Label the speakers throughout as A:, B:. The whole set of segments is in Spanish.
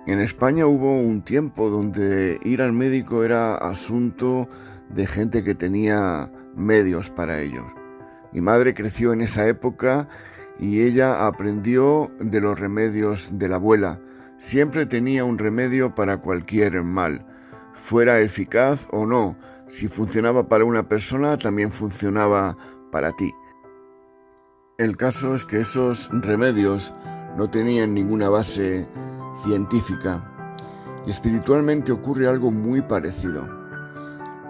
A: En España hubo un tiempo donde ir al médico era asunto de gente que tenía medios para ello. Mi madre creció en esa época y ella aprendió de los remedios de la abuela. Siempre tenía un remedio para cualquier mal, fuera eficaz o no. Si funcionaba para una persona, también funcionaba para ti. El caso es que esos remedios no tenían ninguna base científica. Y espiritualmente ocurre algo muy parecido.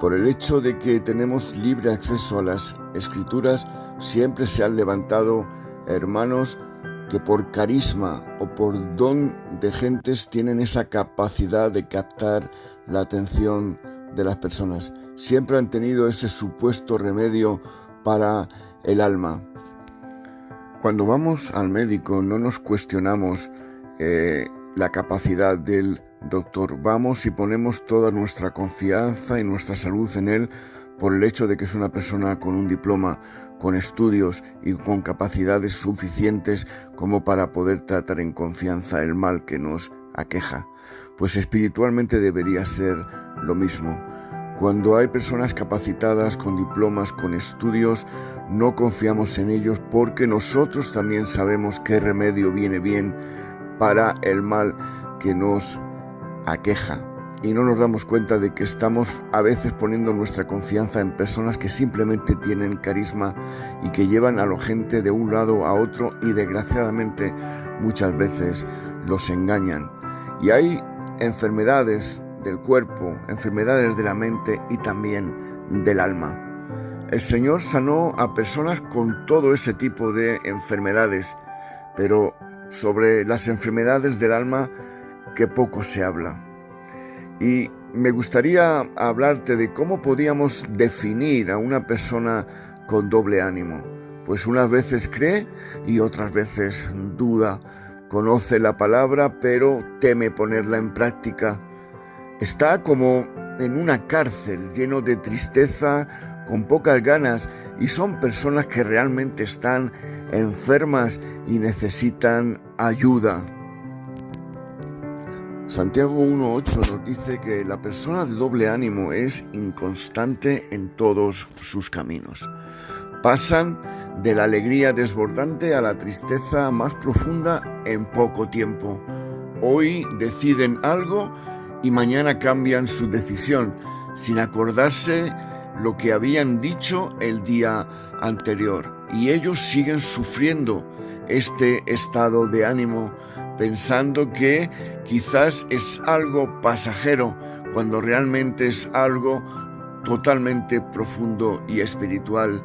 A: Por el hecho de que tenemos libre acceso a las escrituras, siempre se han levantado hermanos que por carisma o por don de gentes tienen esa capacidad de captar la atención de las personas. Siempre han tenido ese supuesto remedio para el alma. Cuando vamos al médico no nos cuestionamos la capacidad del doctor. Vamos y ponemos toda nuestra confianza y nuestra salud en él por el hecho de que es una persona con un diploma, con estudios y con capacidades suficientes como para poder tratar en confianza el mal que nos aqueja. Pues espiritualmente debería ser lo mismo. Cuando hay personas capacitadas, con diplomas, con estudios, no confiamos en ellos porque nosotros también sabemos qué remedio viene bien para el mal que nos aqueja. Y no nos damos cuenta de que estamos a veces poniendo nuestra confianza en personas que simplemente tienen carisma y que llevan a la gente de un lado a otro y desgraciadamente muchas veces los engañan. Y hay enfermedades del cuerpo, enfermedades de la mente y también del alma. El Señor sanó a personas con todo ese tipo de enfermedades, pero sobre las enfermedades del alma que poco se habla. Y me gustaría hablarte de cómo podíamos definir a una persona con doble ánimo. Pues unas veces cree y otras veces duda, conoce la palabra pero teme ponerla en práctica. Está como en una cárcel, lleno de tristeza, con pocas ganas, y son personas que realmente están enfermas y necesitan ayuda. Santiago 1:8 nos dice que la persona de doble ánimo es inconstante en todos sus caminos. Pasan de la alegría desbordante a la tristeza más profunda en poco tiempo. Hoy deciden algo y mañana cambian su decisión, sin acordarse lo que habían dicho el día anterior. Y ellos siguen sufriendo este estado de ánimo, pensando que quizás es algo pasajero, cuando realmente es algo totalmente profundo y espiritual.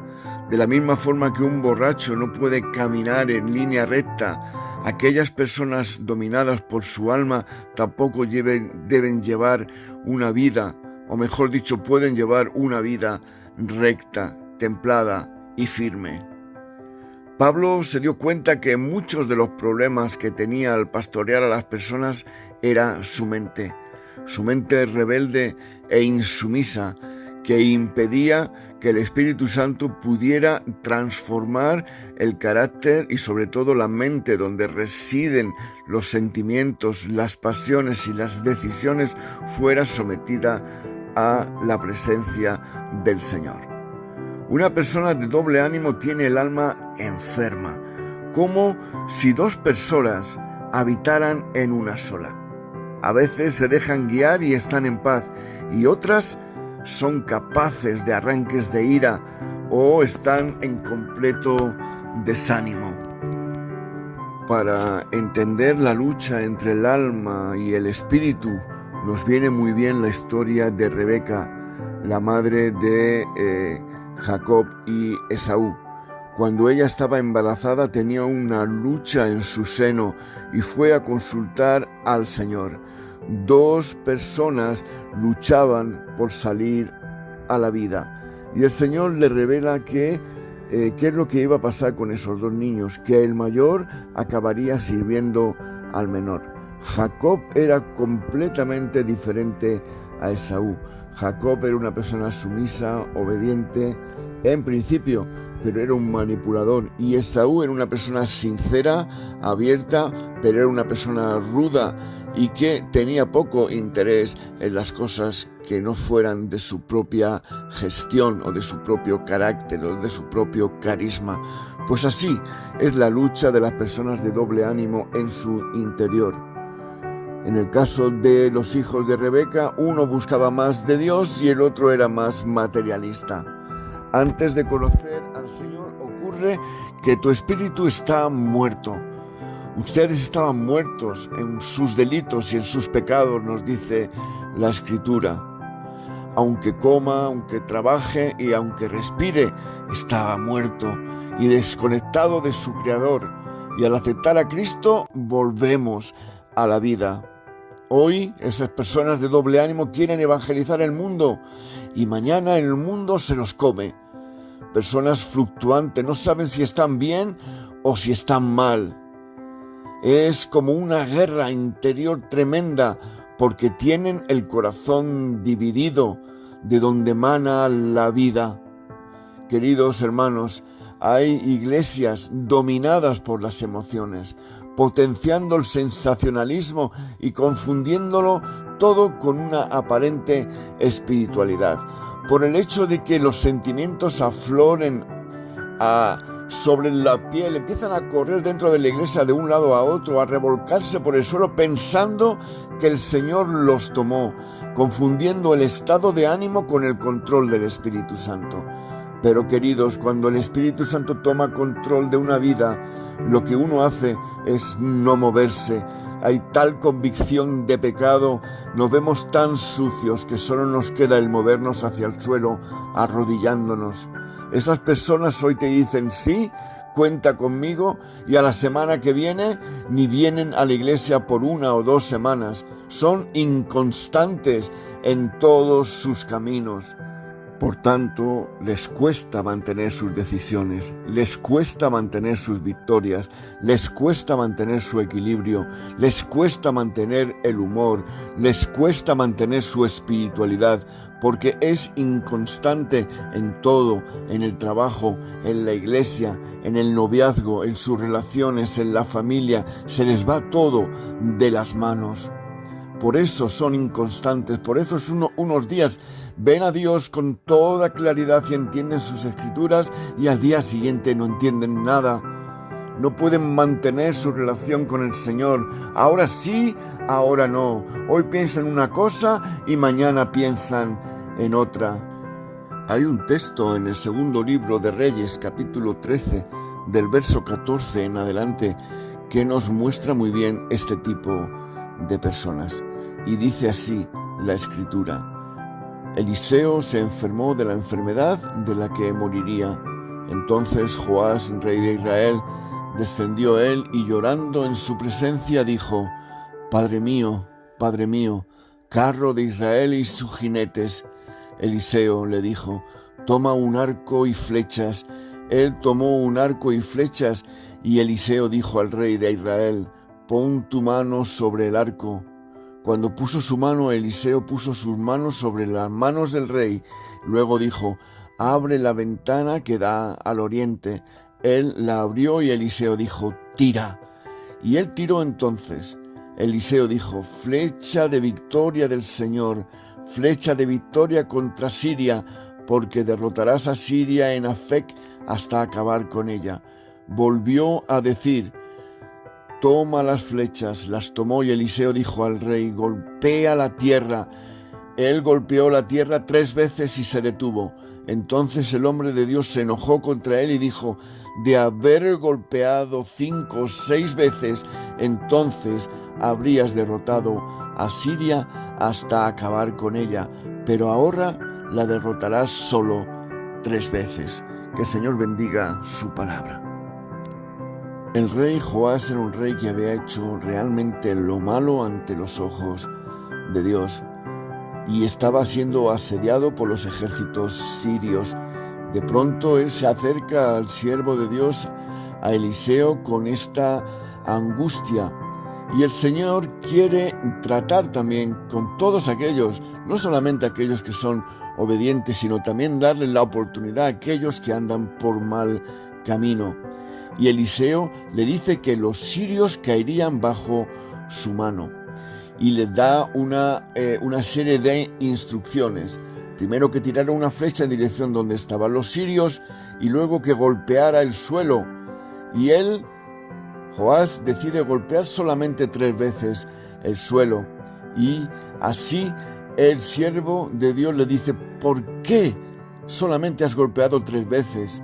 A: De la misma forma que un borracho no puede caminar en línea recta, aquellas personas dominadas por su alma tampoco deben llevar una vida, o mejor dicho, pueden llevar una vida recta, templada y firme. Pablo se dio cuenta que muchos de los problemas que tenía al pastorear a las personas era su mente rebelde e insumisa, que impedía que el Espíritu Santo pudiera transformar el carácter y sobre todo la mente, donde residen los sentimientos, las pasiones y las decisiones, fuera sometida a la presencia del Señor. Una persona de doble ánimo tiene el alma enferma, como si dos personas habitaran en una sola. A veces se dejan guiar y están en paz, y otras son capaces de arranques de ira o están en completo desánimo. Para entender la lucha entre el alma y el espíritu, nos viene muy bien la historia de Rebeca, la madre de Jacob y Esaú. Cuando ella estaba embarazada tenía una lucha en su seno y fue a consultar al Señor. Dos personas luchaban por salir a la vida y el Señor le revela qué es lo que iba a pasar con esos dos niños, que el mayor acabaría sirviendo al menor. Jacob era completamente diferente a Esaú. Jacob era una persona sumisa, obediente en principio, pero era un manipulador, y Esaú era una persona sincera, abierta, pero era una persona ruda y que tenía poco interés en las cosas que no fueran de su propia gestión o de su propio carácter o de su propio carisma. Pues así es la lucha de las personas de doble ánimo en su interior. En el caso de los hijos de Rebeca, uno buscaba más de Dios y el otro era más materialista. Antes de conocer al Señor ocurre que tu espíritu está muerto. Ustedes estaban muertos en sus delitos y en sus pecados, nos dice la Escritura. Aunque coma, aunque trabaje y aunque respire, estaba muerto y desconectado de su Creador. Y al aceptar a Cristo, volvemos a la vida. Hoy esas personas de doble ánimo quieren evangelizar el mundo y mañana el mundo se los come. Personas fluctuantes, no saben si están bien o si están mal. Es como una guerra interior tremenda porque tienen el corazón dividido de donde emana la vida. Queridos hermanos, hay iglesias dominadas por las emociones, potenciando el sensacionalismo y confundiéndolo todo con una aparente espiritualidad. Por el hecho de que los sentimientos afloren sobre la piel, empiezan a correr dentro de la iglesia de un lado a otro, a revolcarse por el suelo pensando que el Señor los tomó, confundiendo el estado de ánimo con el control del Espíritu Santo. Pero queridos, cuando el Espíritu Santo toma control de una vida, lo que uno hace es no moverse. Hay tal convicción de pecado, nos vemos tan sucios que solo nos queda el movernos hacia el suelo, arrodillándonos. Esas personas hoy te dicen sí, cuenta conmigo, y a la semana que viene ni vienen a la iglesia por 1 o 2 semanas. Son inconstantes en todos sus caminos. Por tanto, les cuesta mantener sus decisiones, les cuesta mantener sus victorias, les cuesta mantener su equilibrio, les cuesta mantener el humor, les cuesta mantener su espiritualidad, porque es inconstante en todo, en el trabajo, en la iglesia, en el noviazgo, en sus relaciones, en la familia, se les va todo de las manos. Por eso son inconstantes, por eso unos días ven a Dios con toda claridad y entienden sus escrituras y al día siguiente no entienden nada. No pueden mantener su relación con el Señor. Ahora sí, ahora no. Hoy piensan una cosa y mañana piensan en otra. Hay un texto en el segundo libro de Reyes, capítulo 13, del verso 14 en adelante, que nos muestra muy bien este tipo de personas. Y dice así la Escritura: Eliseo se enfermó de la enfermedad de la que moriría. Entonces Joás, rey de Israel, descendió a él y llorando en su presencia dijo: Padre mío, carro de Israel y sus jinetes. Eliseo le dijo: Toma un arco y flechas. Él tomó un arco y flechas, y Eliseo dijo al rey de Israel: Pon tu mano sobre el arco. Cuando puso su mano, Eliseo puso sus manos sobre las manos del rey. Luego dijo: Abre la ventana que da al oriente. Él la abrió y Eliseo dijo: Tira. Y él tiró entonces. Eliseo dijo: Flecha de victoria del Señor, flecha de victoria contra Siria, porque derrotarás a Siria en Afec hasta acabar con ella. Volvió a decir: Toma las flechas. Las tomó y Eliseo dijo al rey: Golpea la tierra. Él golpeó la tierra 3 veces y se detuvo. Entonces el hombre de Dios se enojó contra él y dijo: De haber golpeado 5 o 6 veces, entonces habrías derrotado a Siria hasta acabar con ella, pero ahora la derrotarás solo 3 veces. Que el Señor bendiga su palabra. El rey Joás era un rey que había hecho realmente lo malo ante los ojos de Dios y estaba siendo asediado por los ejércitos sirios. De pronto él se acerca al siervo de Dios, a Eliseo, con esta angustia. Y el Señor quiere tratar también con todos aquellos, no solamente aquellos que son obedientes, sino también darles la oportunidad a aquellos que andan por mal camino. Y Eliseo le dice que los sirios caerían bajo su mano. y les da una serie de instrucciones. Primero que tirara una flecha en dirección donde estaban los sirios y luego que golpeara el suelo. Y Joás, decide golpear solamente 3 veces el suelo. Y así el siervo de Dios le dice: ¿por qué solamente has golpeado 3 veces?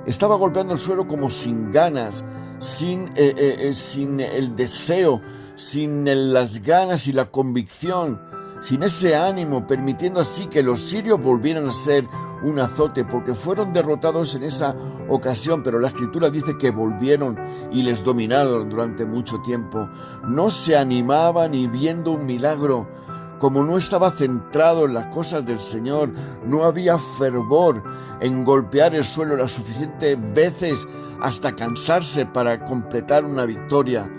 A: Estaba golpeando el suelo como sin ganas, sin el deseo, sin las ganas y la convicción, sin ese ánimo, permitiendo así que los sirios volvieran a ser un azote, porque fueron derrotados en esa ocasión, pero la Escritura dice que volvieron y les dominaron durante mucho tiempo. No se animaba ni viendo un milagro. Como no estaba centrado en las cosas del Señor, no había fervor en golpear el suelo las suficientes veces hasta cansarse para completar una victoria.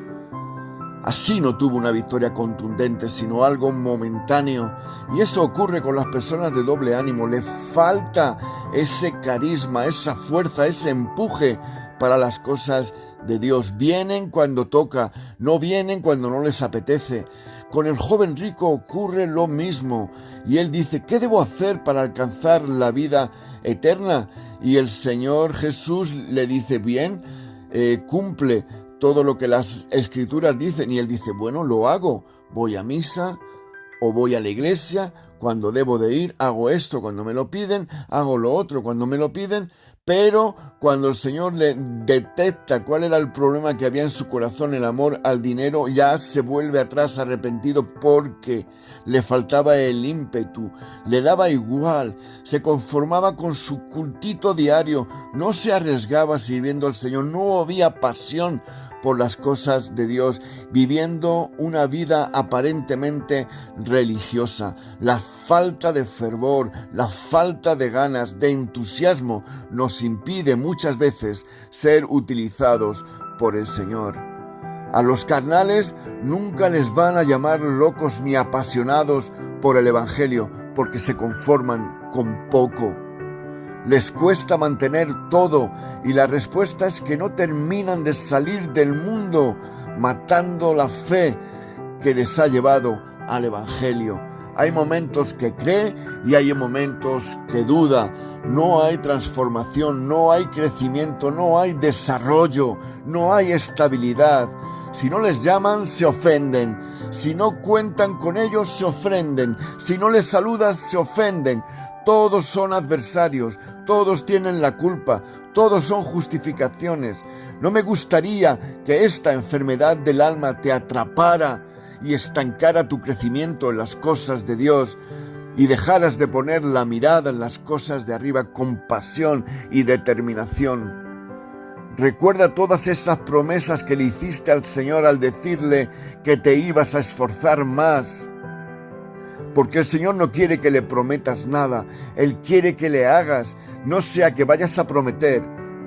A: Así no tuvo una victoria contundente, sino algo momentáneo. Y eso ocurre con las personas de doble ánimo. Le falta ese carisma, esa fuerza, ese empuje para las cosas de Dios. Vienen cuando toca, no vienen cuando no les apetece. Con el joven rico ocurre lo mismo. Y él dice: ¿qué debo hacer para alcanzar la vida eterna? Y el Señor Jesús le dice: bien, cumple todo lo que las Escrituras dicen. Y él dice: bueno, lo hago. Voy a misa o voy a la iglesia cuando debo de ir. Hago esto cuando me lo piden. Hago lo otro cuando me lo piden. Pero cuando el Señor le detecta cuál era el problema que había en su corazón, el amor al dinero, ya se vuelve atrás arrepentido porque le faltaba el ímpetu, le daba igual, se conformaba con su cultito diario, no se arriesgaba sirviendo al Señor, no había pasión por las cosas de Dios, viviendo una vida aparentemente religiosa. La falta de fervor, la falta de ganas, de entusiasmo, nos impide muchas veces ser utilizados por el Señor. A los carnales nunca les van a llamar locos ni apasionados por el Evangelio, porque se conforman con poco. Les cuesta mantener todo y la respuesta es que no terminan de salir del mundo matando la fe que les ha llevado al Evangelio. Hay momentos que cree y hay momentos que duda. No hay transformación, no hay crecimiento, no hay desarrollo, no hay estabilidad. Si no les llaman, se ofenden. Si no cuentan con ellos, se ofenden. Si no les saludas, se ofenden. Todos son adversarios, todos tienen la culpa, todos son justificaciones. No me gustaría que esta enfermedad del alma te atrapara y estancara tu crecimiento en las cosas de Dios y dejaras de poner la mirada en las cosas de arriba con pasión y determinación. Recuerda todas esas promesas que le hiciste al Señor al decirle que te ibas a esforzar más. Porque el Señor no quiere que le prometas nada, Él quiere que le hagas, no sea que vayas a prometer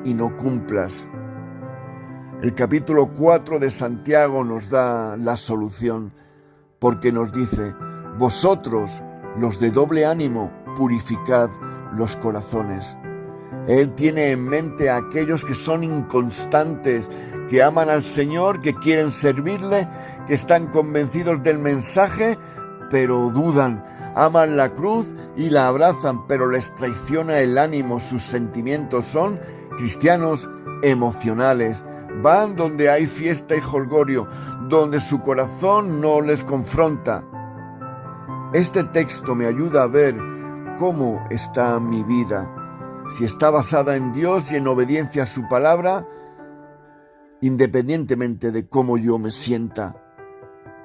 A: y no cumplas. El capítulo 4 de Santiago nos da la solución, porque nos dice: vosotros, los de doble ánimo, purificad los corazones. Él tiene en mente a aquellos que son inconstantes, que aman al Señor, que quieren servirle, que están convencidos del mensaje, pero dudan, aman la cruz y la abrazan, pero les traiciona el ánimo, sus sentimientos. Son cristianos emocionales, van donde hay fiesta y jolgorio, donde su corazón no les confronta. Este texto me ayuda a ver cómo está mi vida, si está basada en Dios y en obediencia a su palabra, independientemente de cómo yo me sienta.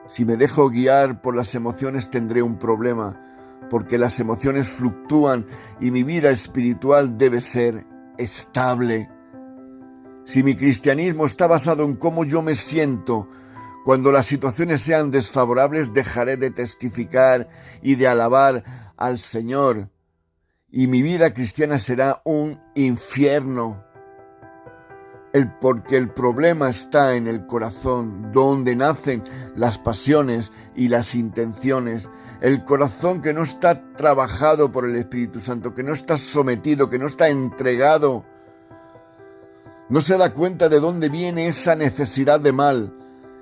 A: Si me dejo guiar por las emociones tendré un problema, porque las emociones fluctúan y mi vida espiritual debe ser estable. Si mi cristianismo está basado en cómo yo me siento, cuando las situaciones sean desfavorables dejaré de testificar y de alabar al Señor, y mi vida cristiana será un infierno. Porque el problema está en el corazón, donde nacen las pasiones y las intenciones. El corazón que no está trabajado por el Espíritu Santo, que no está sometido, que no está entregado, no se da cuenta de dónde viene esa necesidad de mal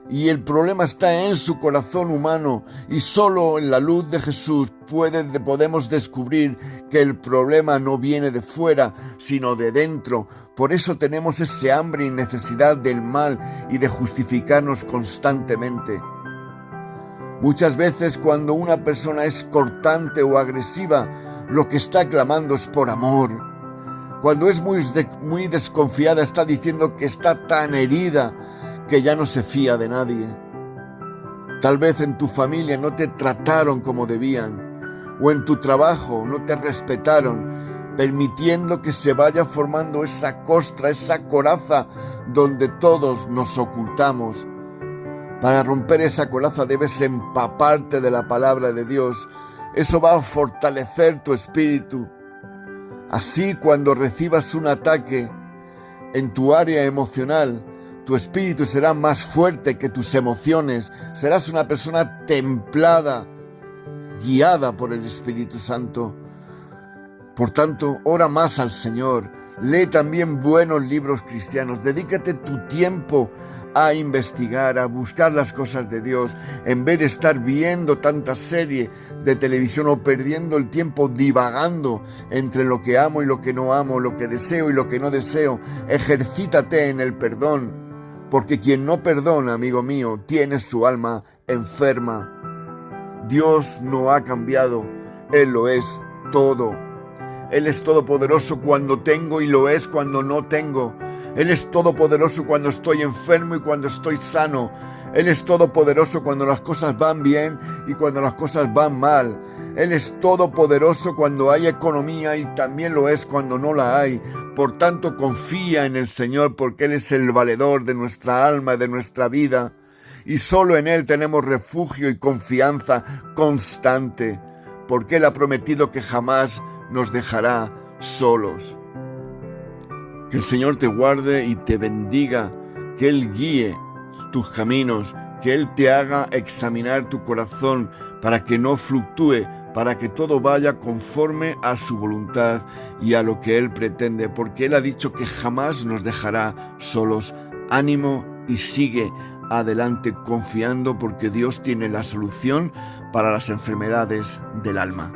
A: y el problema está en su corazón humano, y solo en la luz de Jesús podemos descubrir que el problema no viene de fuera, sino de dentro. Por eso tenemos ese hambre y necesidad del mal y de justificarnos constantemente. Muchas veces cuando una persona es cortante o agresiva, lo que está clamando es por amor. Cuando es muy desconfiada, está diciendo que está tan herida que ya no se fía de nadie. Tal vez en tu familia no te trataron como debían, o en tu trabajo no te respetaron, permitiendo que se vaya formando esa costra, esa coraza donde todos nos ocultamos. Para romper esa coraza debes empaparte de la palabra de Dios. Eso va a fortalecer tu espíritu. Así, cuando recibas un ataque en tu área emocional, tu espíritu será más fuerte que tus emociones. Serás una persona templada, guiada por el Espíritu Santo. Por tanto, ora más al Señor. Lee también buenos libros cristianos. Dedícate tu tiempo a investigar, a buscar las cosas de Dios, en vez de estar viendo tantas series de televisión o perdiendo el tiempo divagando entre lo que amo y lo que no amo, lo que deseo y lo que no deseo. Ejercítate en el perdón, porque quien no perdona, amigo mío, tiene su alma enferma. Dios no ha cambiado, Él lo es todo. Él es todopoderoso cuando tengo y lo es cuando no tengo. Él es todopoderoso cuando estoy enfermo y cuando estoy sano. Él es todopoderoso cuando las cosas van bien y cuando las cosas van mal. Él es todopoderoso cuando hay economía y también lo es cuando no la hay. Por tanto, confía en el Señor porque Él es el valedor de nuestra alma y de nuestra vida. Y solo en Él tenemos refugio y confianza constante, porque Él ha prometido que jamás nos dejará solos. Que el Señor te guarde y te bendiga, que Él guíe tus caminos, que Él te haga examinar tu corazón para que no fluctúe, para que todo vaya conforme a su voluntad y a lo que Él pretende, porque Él ha dicho que jamás nos dejará solos. Ánimo y sigue adelante confiando, porque Dios tiene la solución para las enfermedades del alma.